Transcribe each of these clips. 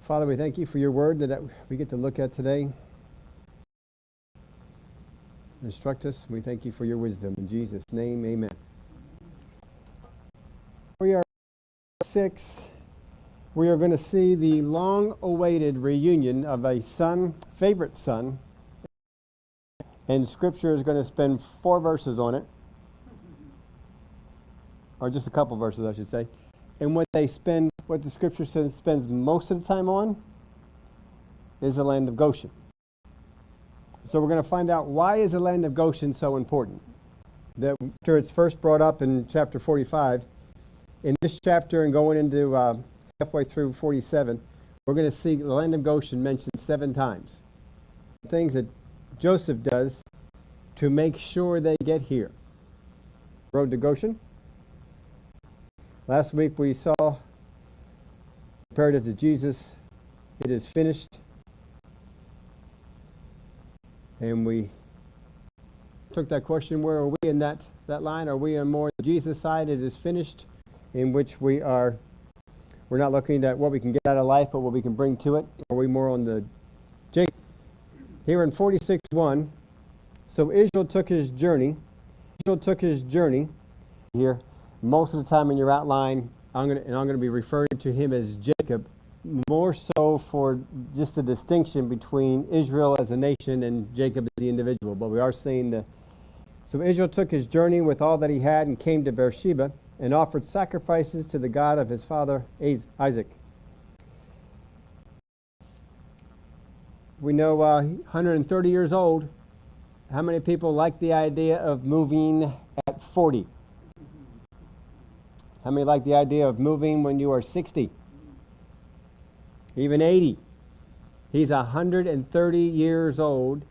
Father, we thank you for your word that we get to look at today. Instruct us. We thank you for your wisdom. In Jesus' name, amen. We are 6. We are going to see the long-awaited reunion of a favorite son. And Scripture is going to spend 4 verses on it. Or just a couple verses, I should say. And what the Scripture says spends most of the time on is the land of Goshen. So we're going to find out, why is the land of Goshen so important? That after it's first brought up in chapter 45, in this chapter and going into halfway through 47, we're going to see the land of Goshen mentioned 7 times. Things that Joseph does to make sure they get here. Road to Goshen. Last week we saw, compared it to Jesus, it is finished. And we took that question, where are we in that line? Are we on more the Jesus side, it is finished, in which we're not looking at what we can get out of life, but what we can bring to it? Or are we more on the Jacob? Here in 46:1, so Israel took his journey. Here, most of the time in your outline, I'm going to be referring to him as Jacob, more so for just the distinction between Israel as a nation and Jacob as the individual. But we are saying so Israel took his journey with all that he had and came to Beersheba and offered sacrifices to the God of his father Isaac. We know 130 years old. How many people like the idea of moving at 40? How many like the idea of moving when you are 60? Even 80. He's 130 years old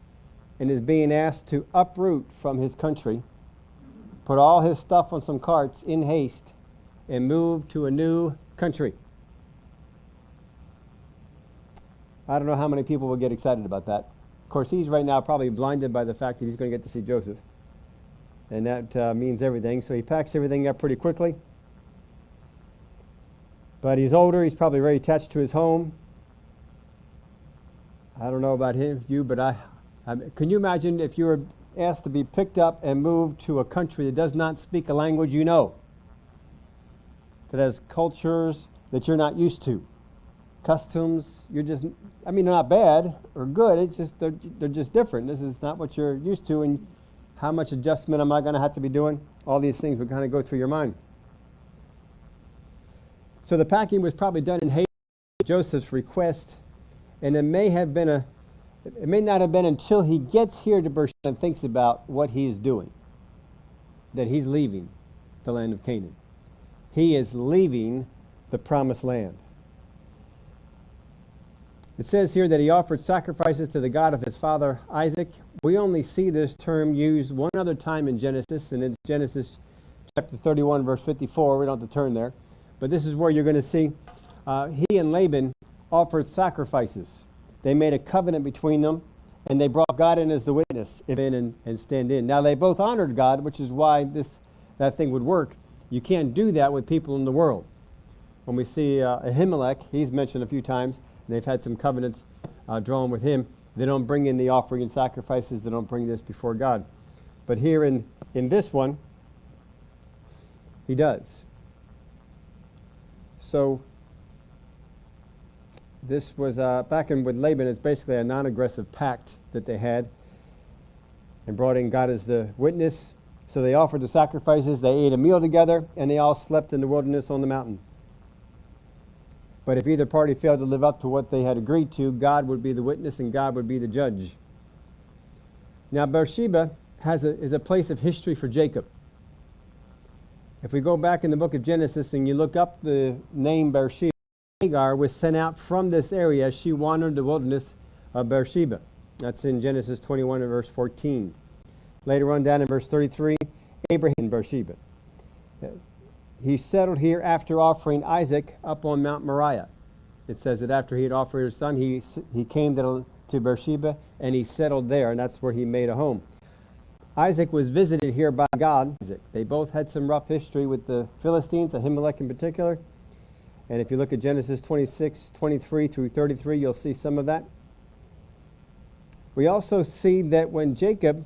and is being asked to uproot from his country, put all his stuff on some carts in haste, and move to a new country. I don't know how many people will get excited about that. Of course, he's right now probably blinded by the fact that he's going to get to see Joseph. And that means everything. So he packs everything up pretty quickly. But he's older. He's probably very attached to his home. I don't know about you, but can you imagine if you were asked to be picked up and moved to a country that does not speak a language you know, that has cultures that you're not used to, customs, they're not bad or good, it's just they're just different. This is not what you're used to, and how much adjustment am I going to have to be doing? All these things would kind of go through your mind. So the packing was probably done in haste at Joseph's request, and it may not have been until he gets here to Beersheba and thinks about what he is doing, that he's leaving the land of Canaan. He is leaving the promised land. It says here that he offered sacrifices to the God of his father Isaac. We only see this term used one other time in Genesis, and it's Genesis chapter 31, verse 54. We don't have to turn there. But this is where you're going to see he and Laban offered sacrifices. They made a covenant between them, and they brought God in as the witness, and stand in. Now, they both honored God, which is why that thing would work. You can't do that with people in the world. When we see Ahimelech, he's mentioned a few times, and they've had some covenants drawn with him. They don't bring in the offering and sacrifices. They don't bring this before God. But here in this one, he does. So this was back in with Laban. It's basically a non-aggressive pact that they had, and brought in God as the witness. So they offered the sacrifices. They ate a meal together, and they all slept in the wilderness on the mountain. But if either party failed to live up to what they had agreed to, God would be the witness and God would be the judge. Now Beersheba is a place of history for Jacob. If we go back in the book of Genesis and you look up the name Beersheba, Hagar was sent out from this area as she wandered the wilderness of Beersheba. That's in Genesis 21 and verse 14. Later on down in verse 33, Abraham in Beersheba. He settled here after offering Isaac up on Mount Moriah. It says that after he had offered his son, he came to Beersheba and he settled there, and that's where he made a home. Isaac was visited here by God. They both had some rough history with the Philistines, Ahimelech in particular. And if you look at Genesis 26, 23 through 33, you'll see some of that. We also see that when Jacob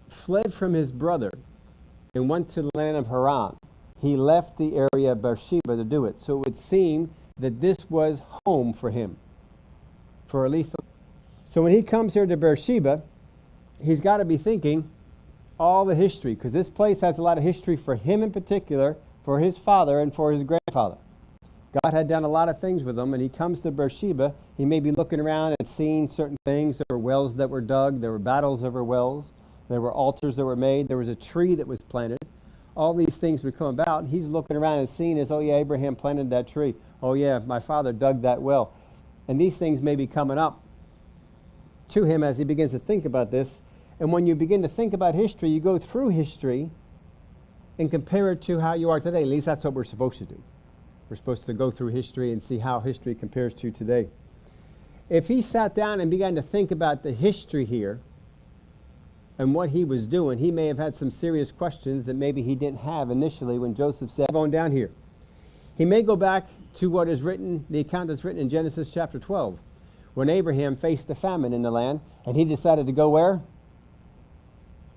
fled from his brother and went to the land of Haran, he left the area of Beersheba to do it. So it would seem that this was home for him, for at least. So when he comes here to Beersheba, he's got to be thinking all the history, because this place has a lot of history for him in particular, for his father and for his grandfather. God had done a lot of things with him, and he comes to Beersheba. He may be looking around and seeing certain things. There were wells that were dug. There were battles over wells. There were altars that were made. There was a tree that was planted. All these things would come about. And he's looking around and seeing as, oh yeah, Abraham planted that tree. Oh yeah, my father dug that well. And these things may be coming up to him as he begins to think about this. And when you begin to think about history, you go through history and compare it to how you are today. At least that's what we're supposed to do. We're supposed to go through history and see how history compares to today. If he sat down and began to think about the history here and what he was doing, he may have had some serious questions that maybe he didn't have initially when Joseph said, "Go on down here." He may go back to what is written, the account that's written in Genesis chapter 12, when Abraham faced a famine in the land, and he decided to go where?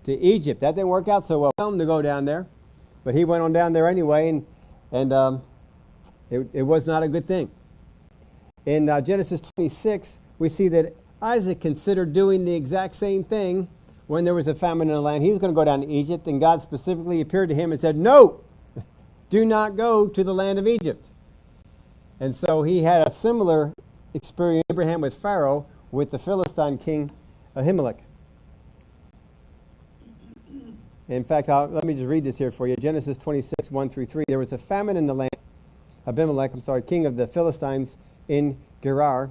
To Egypt. That didn't work out so well for him to go down there, but he went on down there anyway, and it was not a good thing. In Genesis 26, we see that Isaac considered doing the exact same thing when there was a famine in the land. He was going to go down to Egypt, and God specifically appeared to him and said, "No, do not go to the land of Egypt." And so he had a similar experience, Abraham with Pharaoh, with the Philistine king Ahimelech. In fact, let me just read this here for you. Genesis 26, 1 through 3. There was a famine in the land, Abimelech, king of the Philistines in Gerar.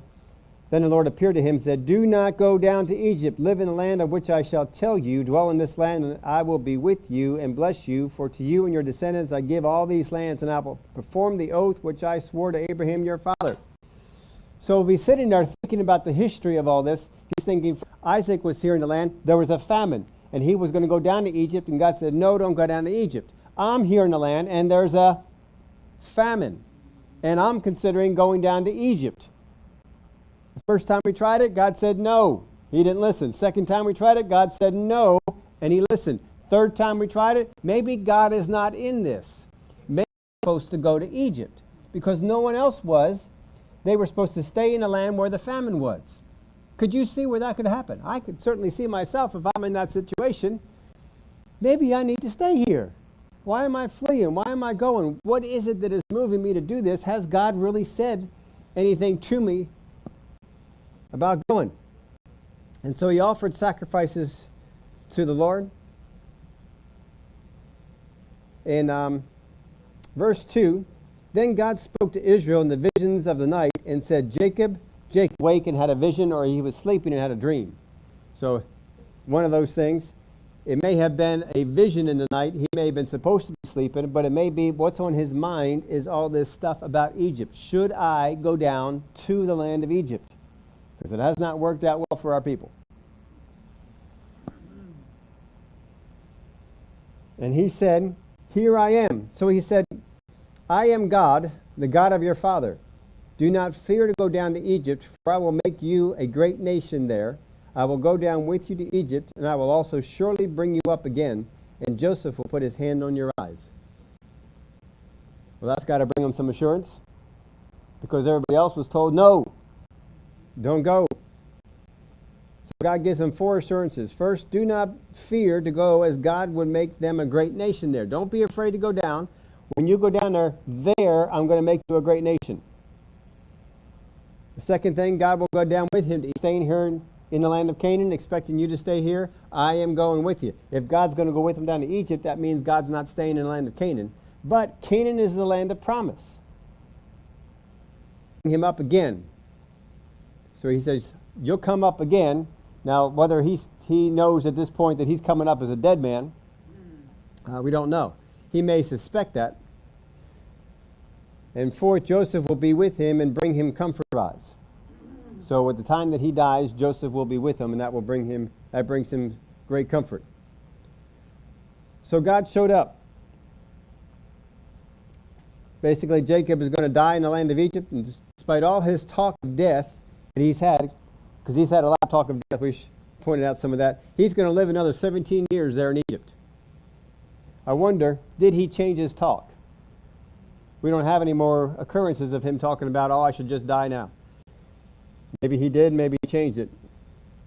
Then the Lord appeared to him and said, "Do not go down to Egypt. Live in the land of which I shall tell you. Dwell in this land, and I will be with you and bless you. For to you and your descendants I give all these lands, and I will perform the oath which I swore to Abraham your father." So if he's sitting there thinking about the history of all this, he's thinking, Isaac was here in the land. There was a famine, and he was going to go down to Egypt, and God said, "No, don't go down to Egypt. I'm here in the land, and there's a famine, and I'm considering going down to Egypt." The first time we tried it, God said no. He didn't listen. Second time we tried it, God said no, and he listened. Third time we tried it, maybe God is not in this. Maybe we're supposed to go to Egypt because no one else was. They were supposed to stay in the land where the famine was. Could you see where that could happen? I could certainly see myself if I'm in that situation. Maybe I need to stay here. Why am I fleeing? Why am I going? What is it that is moving me to do this? Has God really said anything to me about going? And so he offered sacrifices to the Lord. In verse 2, then God spoke to Israel in the visions of the night and said, Jacob awake and had a vision, or he was sleeping and had a dream. So one of those things. It may have been a vision in the night. He may have been supposed to be sleeping, but it may be what's on his mind is all this stuff about Egypt. Should I go down to the land of Egypt? Because it has not worked out well for our people. And he said, here I am. So he said, I am God, the God of your father. Do not fear to go down to Egypt, for I will make you a great nation there. I will go down with you to Egypt, and I will also surely bring you up again, and Joseph will put his hand on your eyes. Well, that's got to bring him some assurance, because everybody else was told, no, don't go. So God gives them 4 assurances. First, do not fear to go, as God would make them a great nation there. Don't be afraid to go down. When you go down there, I'm going to make you a great nation. The second thing, God will go down with him. He's staying here in the land of Canaan, expecting you to stay here. I am going with you. If God's going to go with him down to Egypt, that means God's not staying in the land of Canaan. But Canaan is the land of promise. Bring him up again. So he says, you'll come up again. Now, whether he knows at this point that he's coming up as a dead man, we don't know. He may suspect that. And fourth, Joseph will be with him and bring him comfort rise. So at the time that he dies, Joseph will be with him, and that brings him great comfort. So God showed up. Basically, Jacob is going to die in the land of Egypt, and despite all his talk of death that he's had, because he's had a lot of talk of death, we pointed out some of that, he's going to live another 17 years there in Egypt. I wonder, did he change his talk? We don't have any more occurrences of him talking about, oh, I should just die now. Maybe he did, maybe he changed it.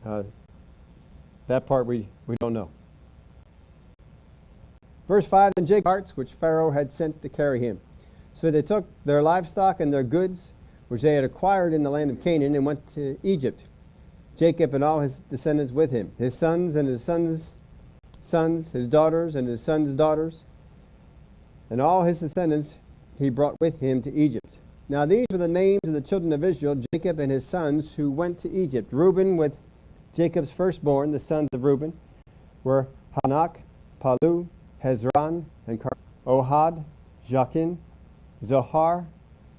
That part we don't know. Verse 5, then Jacob carts which Pharaoh had sent to carry him. So they took their livestock and their goods, which they had acquired in the land of Canaan, and went to Egypt. Jacob and all his descendants with him, his sons and his sons' sons, his daughters and his sons' daughters, and all his descendants he brought with him to Egypt. Now these were the names of the children of Israel, Jacob and his sons, who went to Egypt. Reuben with Jacob's firstborn, the sons of Reuben, were Hanak, Palu, Hezron, and Ohad, Jachin, Zohar,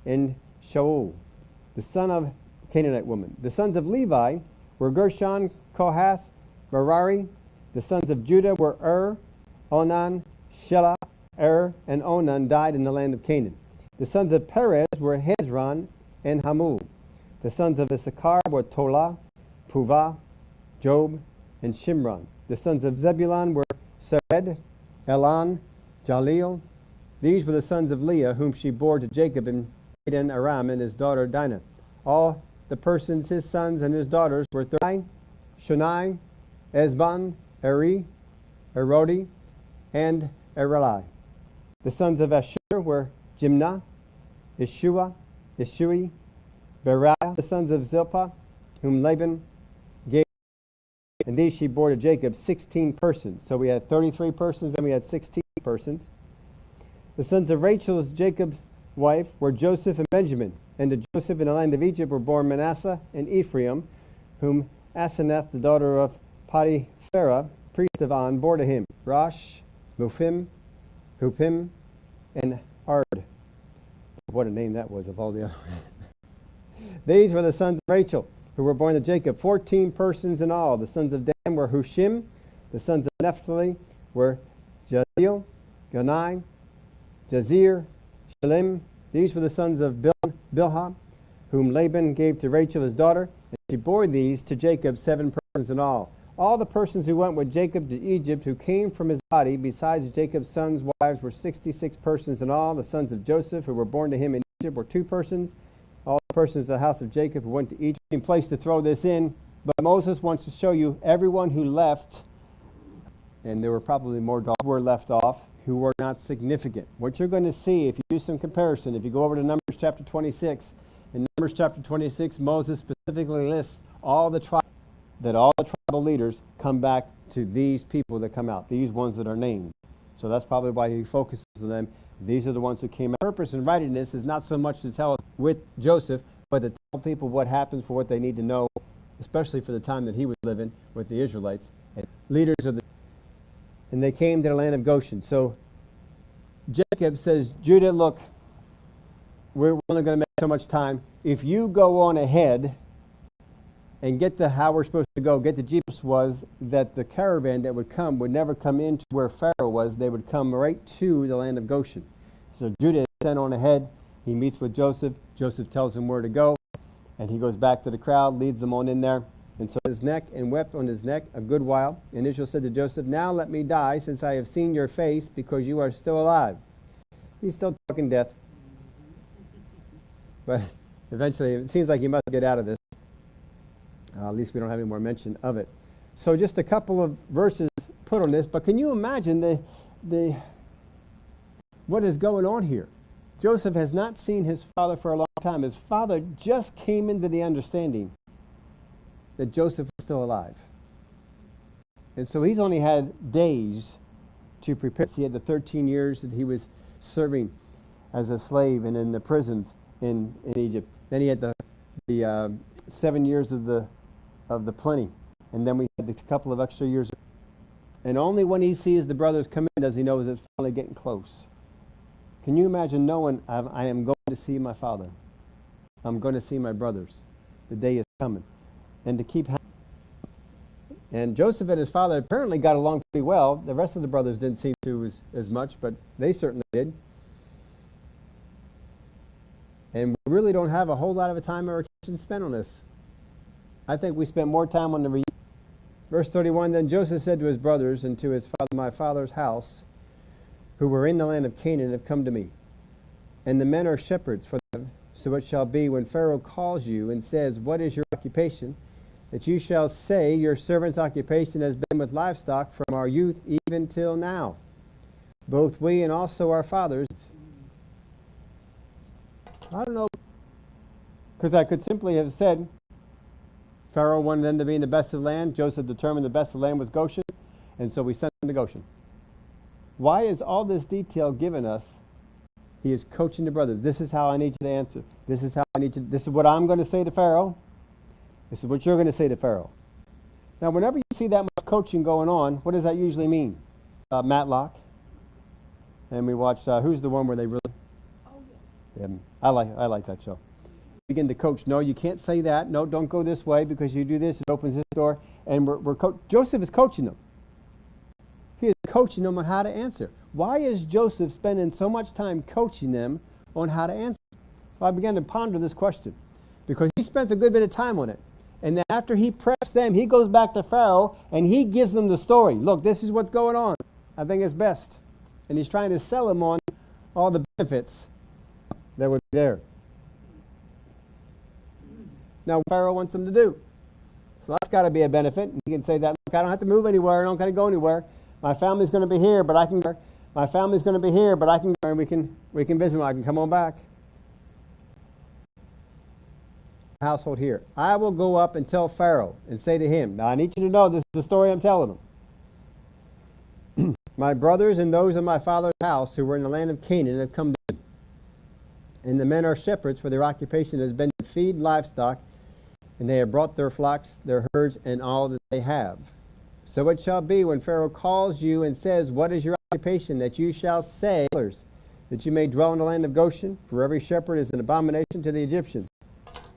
and Shaul, the son of Canaanite woman. The sons of Levi were Gershon, Kohath, Merari. The sons of Judah were Onan, Shelah, and Onan died in the land of Canaan. The sons of Perez were Hezron and Hamul. The sons of Issachar were Tola, Puvah, Job, and Shimron. The sons of Zebulun were Sered, Elon, Jaleel. These were the sons of Leah, whom she bore to Jacob in Padan Aram and his daughter Dinah. All the persons, his sons and his daughters, were Thrai, Shunai, Esban, Eri, Erodi, and Erelai. The sons of Ashur were Jimnah, Ishua, Ishui, Beriah. The sons of Zilpah, whom Laban gave, and these she bore to Jacob 16 persons. So we had 33 persons, then we had 16 persons. The sons of Rachel, Jacob's wife, were Joseph and Benjamin. And to Joseph in the land of Egypt were born Manasseh and Ephraim, whom Asenath, the daughter of Potipharah, priest of On, bore to him. Rosh, Muphim, Hupim, and Ard. What a name that was of all the other. These were the sons of Rachel, who were born to Jacob, 14 persons in all. The sons of Dan were Hushim. The sons of Naphtali were Jaziel, Ganai, Jazir, Shalim. These were the sons of Bilhah, whom Laban gave to Rachel his daughter, and she bore these to Jacob, 7 persons in all. All the persons who went with Jacob to Egypt, who came from his body, besides Jacob's sons' wives, were 66 persons in all. The sons of Joseph, who were born to him in Egypt, were 2 persons. All the persons of the house of Jacob who went to Egypt. In place to throw this in, but Moses wants to show you everyone who left, and there were probably more dogs were left off, who were not significant. What you're going to see, if you do some comparison, if you go over to Numbers chapter 26, in Numbers chapter 26, Moses specifically lists all the tribal leaders come back to these people that come out, these ones that are named. So that's probably why he focuses on them. These are the ones who came out. The purpose in writing this is not so much to tell us with Joseph, but to tell people what happens, for what they need to know, especially for the time that he was living with the Israelites. And leaders of the and they came to the land of Goshen. So Jacob says, Judah, look, we're only going to make so much time. If you go on ahead and get to how we're supposed to go, get to Jesus, was that the caravan that would come would never come into where Pharaoh was. They would come right to the land of Goshen. So Judah is sent on ahead. He meets with Joseph. Joseph tells him where to go. And he goes back to the crowd, leads them on in there. And so his neck, and wept on his neck a good while. And Israel said to Joseph, now let me die, since I have seen your face, because you are still alive. He's still talking death. But eventually, it seems like he must get out of this. At least we don't have any more mention of it. So just a couple of verses put on this. But can you imagine the what is going on here? Joseph has not seen his father for a long time. His father just came into the understanding that Joseph was still alive. And so he's only had days to prepare. He had the 13 years that he was serving as a slave and in the prisons in Egypt. Then he had the 7 years of the plenty. And then we had the couple of extra years. And only when he sees the brothers come in does he know it's finally getting close. Can you imagine knowing I am going to see my father? I'm going to see my brothers. The day is coming. And to keep happening. And Joseph and his father apparently got along pretty well. The rest of the brothers didn't seem to as much, but they certainly did. And we really don't have a whole lot of a time or attention spent on this. I think we spent more time on the reunion. Verse 31, then Joseph said to his brothers and to his father, my father's house, who were in the land of Canaan, have come to me. And the men are shepherds for them. So it shall be when Pharaoh calls you and says, what is your occupation? That you shall say, your servant's occupation has been with livestock from our youth even till now. Both we and also our fathers. I don't know, because I could simply have said, Pharaoh wanted them to be in the best of the land. Joseph determined the best of the land was Goshen, and so we sent them to Goshen. Why is all this detail given us? He is coaching the brothers. This is how I need you to answer. This is how I need you. This is what I'm going to say to Pharaoh. This is what you're going to say to Pharaoh. Now, whenever you see that much coaching going on, what does that usually mean? Matlock. And we watch, who's the one where they really... Yeah, I like that show. Begin to coach. No, you can't say that. No, don't go this way because you do this. It opens this door. And Joseph is coaching them. He is coaching them on how to answer. Why is Joseph spending so much time coaching them on how to answer? Well, I began to ponder this question because he spends a good bit of time on it. And then after he preps them, he goes back to Pharaoh and he gives them the story. Look, this is what's going on. I think it's best. And he's trying to sell them on all the benefits that would be there. Now, Pharaoh wants them to do. So that's got to be a benefit. He can say that, look, I don't have to move anywhere. I don't got to go anywhere. My family's going to be here, but I can go. My family's going to be here, but I can go and we can visit. I can come on back. Household here. I will go up and tell Pharaoh and say to him, now I need you to know this is the story I'm telling him. My brothers and those of my father's house who were in the land of Canaan have come to me. And the men are shepherds, for their occupation has been to feed livestock, and they have brought their flocks, their herds, and all that they have. So it shall be when Pharaoh calls you and says, what is your occupation? That you shall say, that you may dwell in the land of Goshen, for every shepherd is an abomination to the Egyptians.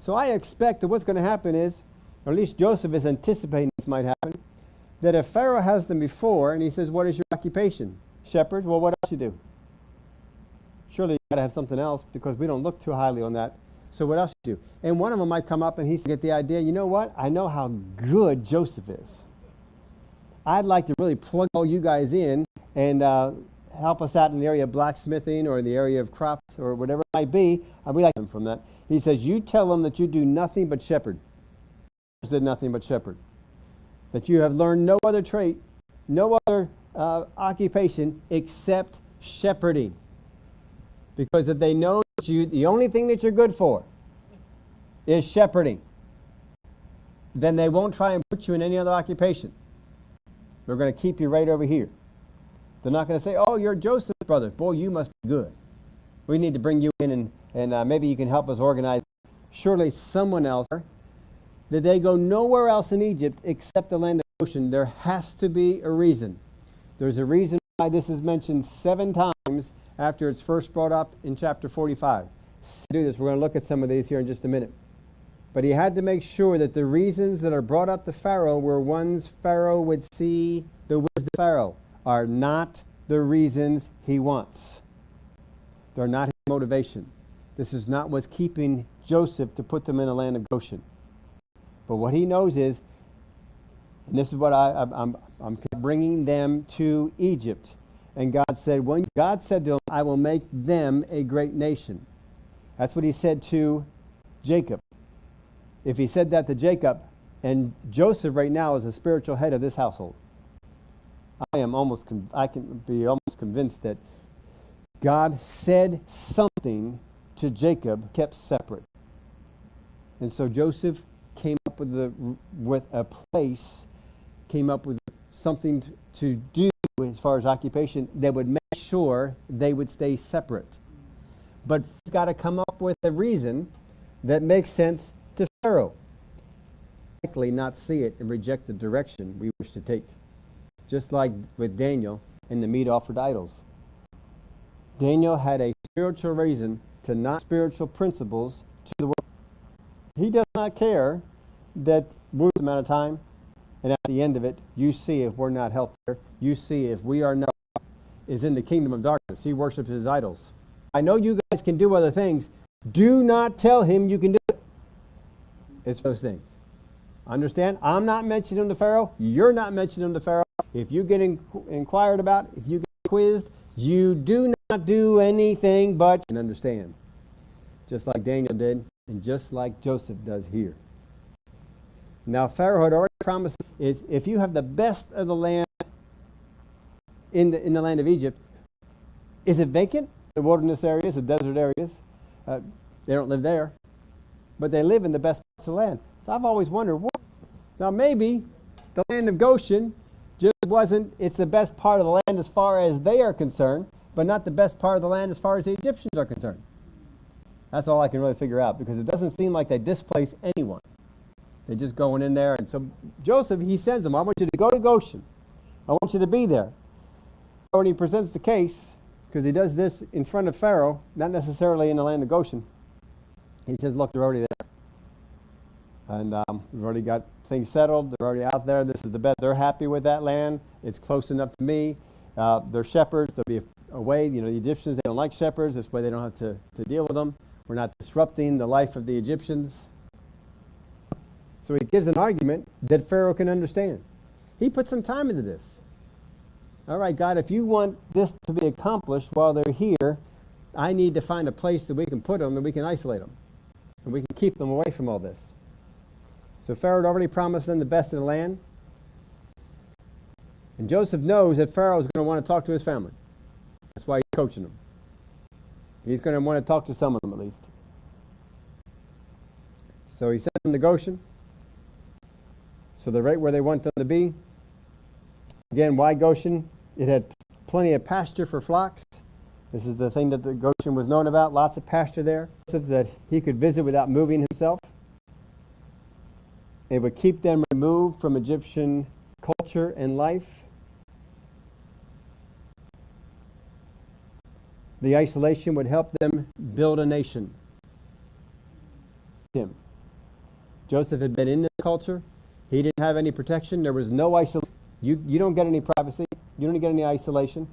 So I expect that what's going to happen is, or at least Joseph is anticipating this might happen, that if Pharaoh has them before, and he says, what is your occupation? Shepherds, well, what else you do? Surely you got to have something else because we don't look too highly on that. So what else you do? And one of them might come up and he's get the idea, you know what? I know how good Joseph is. I'd like to really plug all you guys in and help us out in the area of blacksmithing or in the area of crops or whatever it might be. We like them from that. He says, you tell them that you do nothing but shepherd. Did nothing but shepherd. That you have learned no other trait, no other occupation except shepherding. Because if they know that the only thing that you're good for is shepherding, then they won't try and put you in any other occupation. They're going to keep you right over here. They're not going to say, oh, you're Joseph's brother. Boy, you must be good. We need to bring you in and maybe you can help us organize. Surely someone else. That they go nowhere else in Egypt except the land of Goshen. There has to be a reason. There's a reason why this is mentioned 7 times after it's first brought up in chapter 45. To do this, we're going to look at some of these here in just a minute. But he had to make sure that the reasons that are brought up to Pharaoh were ones Pharaoh would see the wisdom of Pharaoh are not the reasons he wants. They're not his motivation. This is not what's keeping Joseph to put them in the land of Goshen. But what he knows is, and this is what I'm bringing them to Egypt. And God said to him, I will make them a great nation. That's what he said to Jacob. If he said that to Jacob, and Joseph right now is the spiritual head of this household, I can be almost convinced that God said something to Jacob, kept separate. And so Joseph came up with a place, came up with something to do as far as occupation that would make sure they would stay separate. But he's got to come up with a reason that makes sense to Pharaoh. Likely not see it and reject the direction we wish to take. Just like with Daniel and the meat offered idols. Daniel had a spiritual reason to not spiritual principles to the world. He does not care that we're the amount of time, and at the end of it, you see if we're not healthier. You see if we are not is in the kingdom of darkness. He worships his idols. I know you guys can do other things, Do not tell him you can do it. It's those things. Understand? I'm not mentioning them to Pharaoh. You're not mentioning them to Pharaoh. If you get inquired about, if you get quizzed, you do not do anything but understand. Just like Daniel did, and just like Joseph does here. Now Pharaoh had already promised is if you have the best of the land in the land of Egypt, is it vacant? The wilderness areas, the desert areas, they don't live there, but they live in the best parts of the land. So I've always wondered, now maybe the land of Goshen just wasn't, it's the best part of the land as far as they are concerned, but not the best part of the land as far as the Egyptians are concerned. That's all I can really figure out, because it doesn't seem like they displace anyone. They're just going in there. And so Joseph, he sends them, I want you to go to Goshen. I want you to be there. When he presents the case, because he does this in front of Pharaoh, not necessarily in the land of Goshen, he says, look, they're already there. And we've already got things settled. They're already out there. This is the best. They're happy with that land. It's close enough to me. They're shepherds. There'll be a way, the Egyptians, they don't like shepherds. This way they don't have to deal with them. We're not disrupting the life of the Egyptians. So he gives an argument that Pharaoh can understand. He put some time into this. All right, God, if you want this to be accomplished while they're here, I need to find a place that we can put them, that we can isolate them, and we can keep them away from all this. So Pharaoh had already promised them the best of the land. And Joseph knows that Pharaoh is going to want to talk to his family. That's why he's coaching them. He's going to want to talk to some of them at least. So he sent them to Goshen. So they're right where they want them to be. Again, why Goshen? It had plenty of pasture for flocks. This is the thing that the Goshen was known about. Lots of pasture there. That he could visit without moving himself. It would keep them removed from Egyptian culture and life. The isolation would help them build a nation. Joseph had been in the culture. He didn't have any protection. There was no isolation. You don't get any privacy. You don't get any isolation.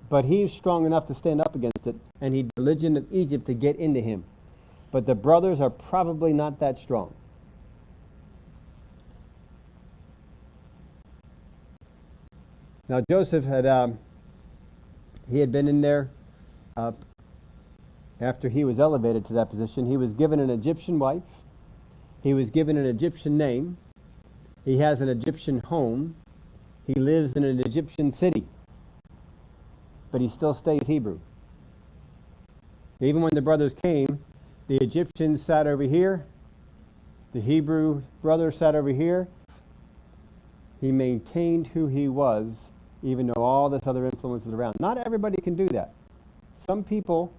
But he's strong enough to stand up against it, and he religion of Egypt to get into him. But the brothers are probably not that strong. Now Joseph had he had been in there after he was elevated to that position. He was given an Egyptian wife. He was given an Egyptian name. He has an Egyptian home. He lives in an Egyptian city. But he still stays Hebrew. Even when the brothers came, the Egyptians sat over here. The Hebrew brothers sat over here. He maintained who he was, even though all this other influence is around. Not everybody can do that. Some people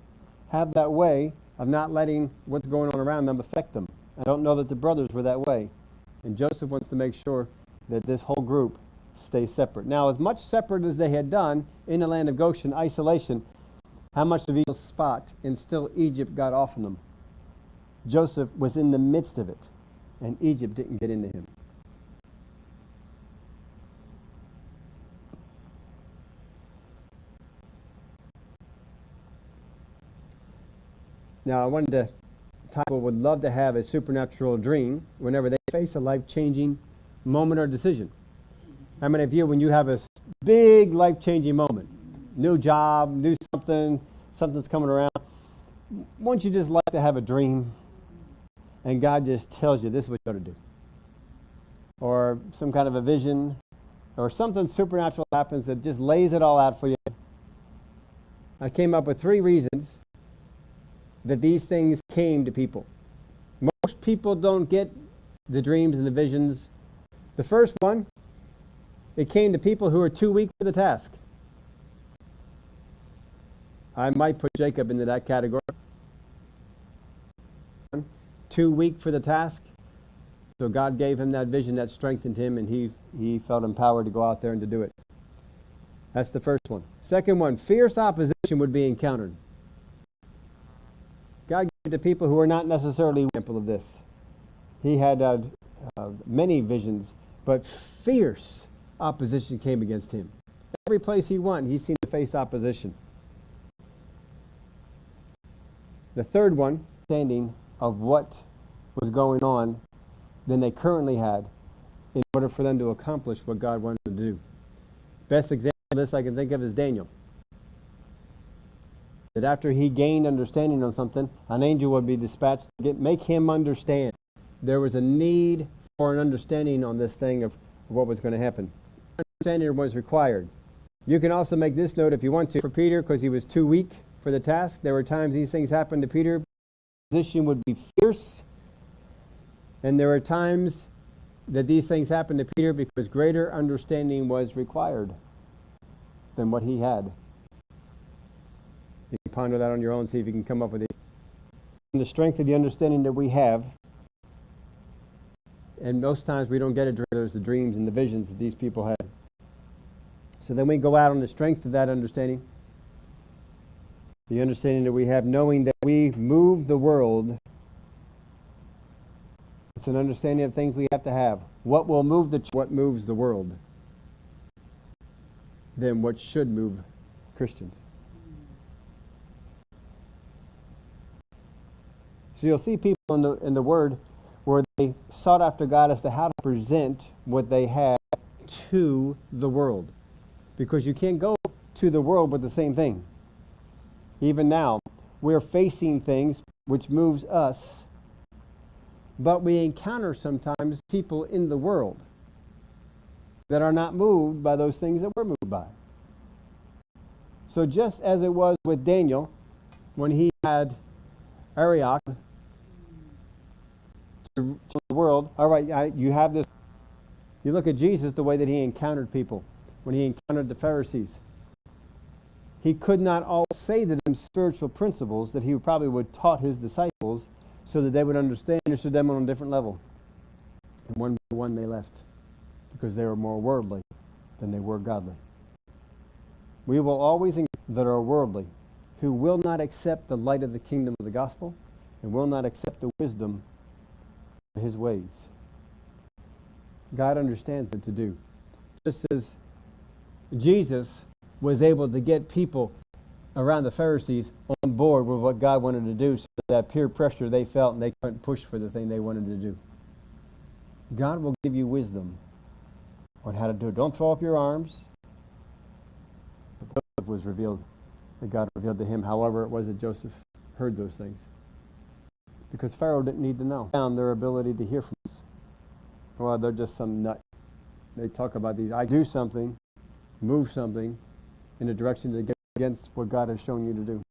have that way of not letting what's going on around them affect them. I don't know that the brothers were that way. And Joseph wants to make sure that this whole group stays separate. Now, as much separate as they had done in the land of Goshen, isolation, how much of each spot and still Egypt got off on them? Joseph was in the midst of it, and Egypt didn't get into him. Now, I wanted to, people would love to have a supernatural dream whenever they face a life-changing moment or decision. How many of you, when you have a big life-changing moment, new job, new something's coming around, won't you just like to have a dream and God just tells you this is what you got to do? Or some kind of a vision, or something supernatural happens that just lays it all out for you. I came up with 3 reasons that these things came to people. Most people don't get the dreams and the visions. The first one, it came to people who are too weak for the task. I might put Jacob into that category. Too weak for the task. So God gave him that vision that strengthened him, and he felt empowered to go out there and to do it. That's the first one. Second one, fierce opposition would be encountered. God gave it to people who are not necessarily example of this. He had many visions, but fierce opposition came against him. Every place he went, he seemed to face opposition. The third one, understanding of what was going on than they currently had in order for them to accomplish what God wanted to do. Best example of this I can think of is Daniel. That after he gained understanding on something, an angel would be dispatched to make him understand. There was a need for an understanding on this thing of what was going to happen. Understanding was required. You can also make this note if you want to for Peter, because he was too weak for the task. There were times these things happened to Peter. His position would be fierce. And there were times that these things happened to Peter because greater understanding was required than what he had. You can ponder that on your own, see if you can come up with it. And the strength of the understanding that we have, and most times we don't get it, there's the dreams and the visions that these people had. So then we go out on the strength of that understanding, the understanding that we have, knowing that we move the world. It's an understanding of things we have to have. What will move what moves the world? Then what should move Christians? So you'll see people in the Word where they sought after God as to how to present what they had to the world. Because you can't go to the world with the same thing. Even now, we're facing things which moves us, but we encounter sometimes people in the world that are not moved by those things that we're moved by. So just as it was with Daniel, when he had Arioch to the world, all right, you have this. You look at Jesus, the way that he encountered people, when he encountered the Pharisees. He could not all say to them spiritual principles that he probably would taught his disciples so that they would understand them on a different level. And one by one they left because they were more worldly than they were godly. We will always encounter that are worldly, who will not accept the light of the kingdom of the gospel and will not accept the wisdom of his ways. God understands what to do. Just as Jesus was able to get people around the Pharisees on board with what God wanted to do, so that peer pressure they felt and they couldn't push for the thing they wanted to do. God will give you wisdom on how to do it. Don't throw up your arms. Joseph was revealed, that God revealed to him, however it was that Joseph heard those things. Because Pharaoh didn't need to know. Found their ability to hear from us. Well, they're just some nut. They talk about these. I do something, move something in a direction to get against what God has shown you to do.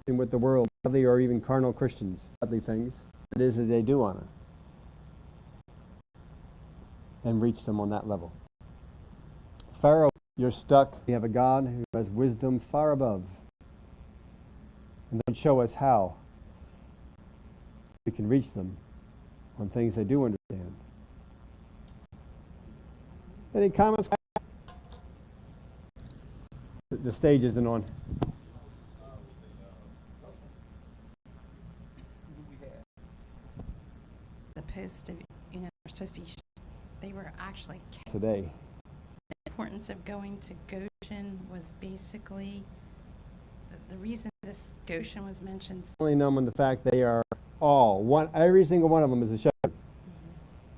And with the world, godly or even carnal Christians, godly things, it is that they do honor. And reach them on that level. Pharaoh, you're stuck. We have a God who has wisdom far above. And then show us how we can reach them on things they do understand. Any comments? The stage isn't on. Supposed to, they're supposed to be. They were actually Today. The importance of going to Goshen was basically the reason this Goshen was mentioned. Only known on the fact they are every single one of them is a shepherd.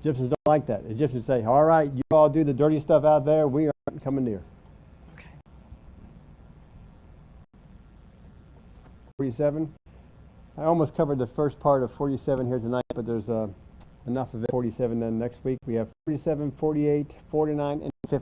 Egyptians don't like that. Egyptians say, all right, you all do the dirty stuff out there, we aren't coming near. Okay. 47. I almost covered the first part of 47 here tonight, but there's enough of it. 47 then next week. We have 47, 48, 49, and 50.